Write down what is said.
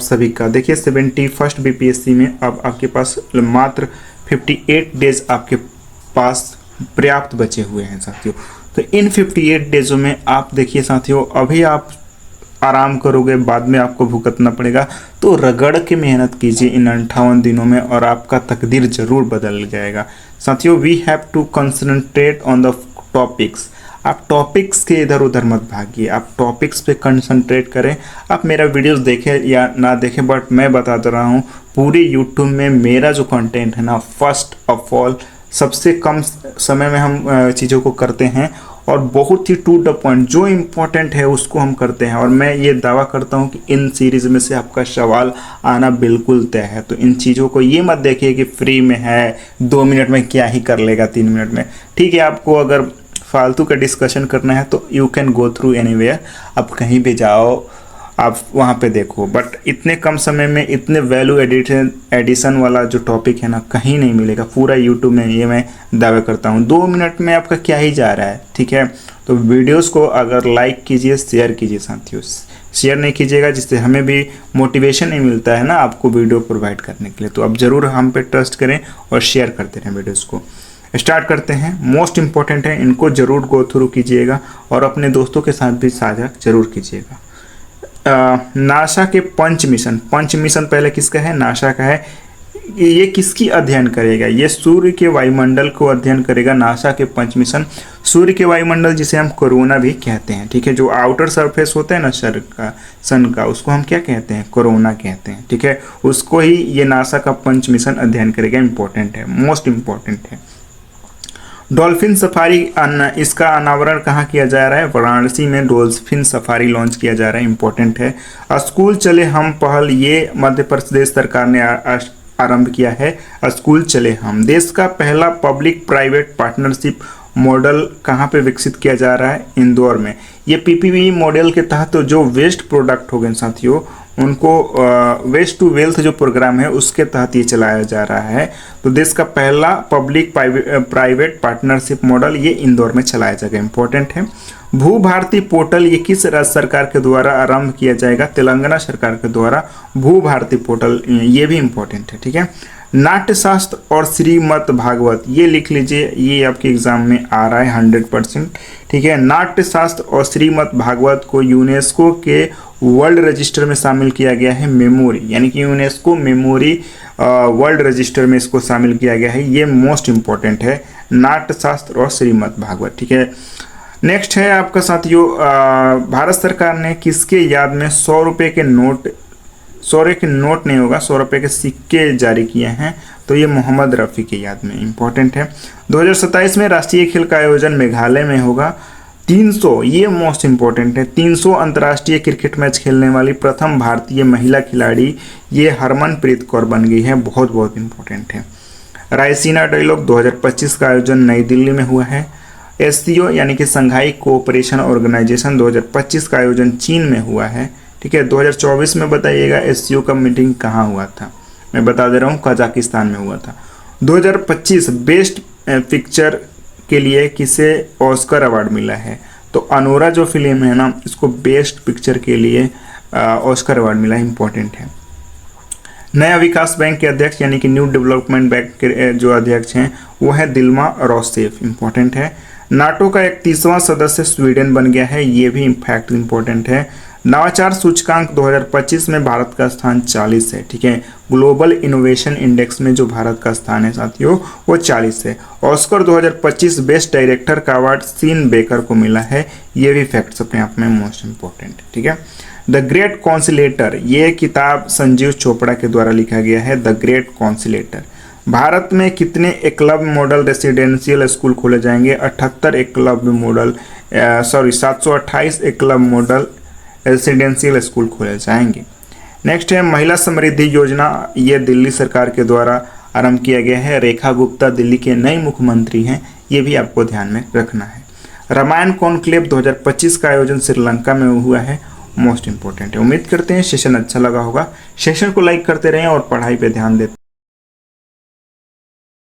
आप सभी का। देखिए 71st बीपीएससी में अब आपके पास मात्र 58 डेज आपके पास पर्याप्त बचे हुए हैं साथियों। तो इन 58 डेजों में आप देखिए साथियों, अभी आप आराम करोगे, बाद में आपको भुगतना पड़ेगा। तो रगड़ के मेहनत कीजिए इन 58 दिनों में और आपका तकदीर जरूर बदल जाएगा साथियों। We have to concentrate on the topics. आप टॉपिक्स के इधर उधर मत भागिए, आप टॉपिक्स पे कंसंट्रेट करें। आप मेरा वीडियोस देखें या ना देखें, बट मैं बता दे रहा हूँ पूरे यूट्यूब में मेरा जो कंटेंट है ना, फर्स्ट ऑफ ऑल सबसे कम समय में हम चीज़ों को करते हैं और बहुत ही टू द पॉइंट, जो इम्पोर्टेंट है उसको हम करते हैं। और मैं ये दावा करता हूँ कि इन सीरीज़ में से आपका सवाल आना बिल्कुल तय है। तो इन चीज़ों को ये मत देखिए कि फ्री में है, 2 मिनट में क्या ही कर लेगा, 3 मिनट में। ठीक है, आपको अगर फालतू का डिस्कशन करना है तो you can go through anywhere, आप कहीं भी जाओ, आप वहाँ पे देखो। बट इतने कम समय में इतने वैल्यू एडिशन वाला जो टॉपिक है ना, कहीं नहीं मिलेगा पूरा यूट्यूब में, ये मैं दावा करता हूँ। 2 मिनट में आपका क्या ही जा रहा है। ठीक है, तो वीडियोस को अगर लाइक कीजिए, शेयर कीजिए साथियों। शेयर नहीं कीजिएगा जिससे हमें भी मोटिवेशन नहीं मिलता है ना आपको वीडियो प्रोवाइड करने के लिए। तो अब ज़रूर हम पे ट्रस्ट करें और शेयर करते रहें वीडियोज़ को। स्टार्ट करते हैं। मोस्ट इंपॉर्टेंट है, इनको ज़रूर गो थ्रू कीजिएगा और अपने दोस्तों के साथ भी साझा जरूर कीजिएगा। नासा के पंच मिशन पहले किसका है? नासा का है। ये किसकी अध्ययन करेगा? ये सूर्य के वायुमंडल को अध्ययन करेगा। नासा के पंच मिशन सूर्य के वायुमंडल, जिसे हम कोरोना भी कहते हैं। ठीक है, जो आउटर सरफेस होता है ना सन का, उसको हम क्या कहते हैं? कोरोना कहते हैं। ठीक है, उसको ही ये नासा का पंच मिशन अध्ययन करेगा। इंपॉर्टेंट है, मोस्ट इंपॉर्टेंट है। डॉल्फिन सफारी, इसका अनावरण कहाँ किया जा रहा है? वाराणसी में डॉल्फिन सफारी लॉन्च किया जा रहा है। इंपॉर्टेंट है। स्कूल चले हम पहल, ये मध्य प्रदेश सरकार ने आरंभ किया है। स्कूल चले हम। देश का पहला पब्लिक प्राइवेट पार्टनरशिप मॉडल कहाँ पे विकसित किया जा रहा है? इंदौर में। ये पीपीपी मॉडल के तहत जो वेस्ट प्रोडक्ट हो गए साथियों, उनको वेस्ट टू वेल्थ जो प्रोग्राम है उसके तहत ये चलाया जा रहा है। तो देश का पहला पब्लिक प्राइवेट पार्टनरशिप मॉडल ये इंदौर में चलाया जाएगा। इंपॉर्टेंट है। भू भारती पोर्टल, ये किस राज्य सरकार के द्वारा आरंभ किया जाएगा? तेलंगाना सरकार के द्वारा भू भारती पोर्टल, ये भी इंपॉर्टेंट है। ठीक है। नाट्य शास्त्र और श्रीमद् भागवत, ये लिख लीजिए, ये आपके एग्जाम में आ रहा है 100%। ठीक है, नाट्य शास्त्र और श्रीमद् भागवत को यूनेस्को के वर्ल्ड रजिस्टर में शामिल किया गया है। मेमोरी, यानी कि यूनेस्को मेमोरी वर्ल्ड रजिस्टर में इसको शामिल किया गया है। ये मोस्ट इंपॉर्टेंट है, नाट्य शास्त्र और श्रीमद् भागवत। ठीक है। नेक्स्ट है आपका साथियों, भारत सरकार ने किसके याद में 100 रुपये के नोट, 100 रुपये के नोट नहीं होगा, 100 रुपये के सिक्के जारी किए हैं? तो ये मोहम्मद रफ़ी की याद में। इंपॉर्टेंट है। 2027 में राष्ट्रीय खेल का आयोजन मेघालय में होगा। 300, ये मोस्ट इंपॉर्टेंट है, 300 अंतर्राष्ट्रीय क्रिकेट मैच खेलने वाली प्रथम भारतीय महिला खिलाड़ी ये हरमनप्रीत कौर बन गई है। बहुत बहुत इंपॉर्टेंट है। रायसीना डायलॉग 2025 का आयोजन नई दिल्ली में हुआ है। एससीओ यानी कि संघाई कोऑपरेशन ऑर्गेनाइजेशन 2025 का आयोजन चीन में हुआ है। ठीक है। 2024 में बताइएगा एससीओ का मीटिंग कहाँ हुआ था? मैं बता दे रहा हूँ, कजाकिस्तान में हुआ था। 2025 बेस्ट पिक्चर के लिए किसे ऑस्कर अवार्ड मिला है? तो अनोरा जो फिल्म है ना, इसको बेस्ट पिक्चर के लिए ऑस्कर अवार्ड मिला। इंपॉर्टेंट है। नया विकास बैंक के अध्यक्ष यानी कि न्यू डेवलपमेंट बैंक के जो अध्यक्ष हैं वो है दिल्मा रौसेफ। इंपॉर्टेंट है। नाटो का 31वां सदस्य स्वीडन बन गया है। ये भी इम्फैक्ट इंपॉर्टेंट है। नवाचार सूचकांक 2025 में भारत का स्थान 40 है। ठीक है। ग्लोबल इनोवेशन इंडेक्स में जो भारत का स्थान है साथियों वो 40 है। ऑस्कर 2025 बेस्ट डायरेक्टर का अवार्ड सीन बेकर को मिला है। ये भी फैक्ट्स अपने आप में मोस्ट इंपॉर्टेंट है। ठीक है। द ग्रेट कॉन्सिलेटर, ये किताब संजीव चोपड़ा के द्वारा लिखा गया है। The great कॉन्सिलेटर। भारत में कितने एकलव्य मॉडल रेसिडेंशियल स्कूल खोले जाएंगे? 78 Eklavya model 728 Eklavya model residential school खोले जाएंगे। नेक्स्ट है महिला समृद्धि योजना, ये दिल्ली सरकार के द्वारा आरंभ किया गया है। रेखा गुप्ता दिल्ली के नई मुख्यमंत्री हैं, ये भी आपको ध्यान में रखना है। रामायण कॉन्क्लेव 2025 का आयोजन श्रीलंका में हुआ है। मोस्ट इंपॉर्टेंट है। उम्मीद करते हैं सेशन अच्छा लगा होगा। सेशन को लाइक करते रहें और पढ़ाई पे ध्यान देते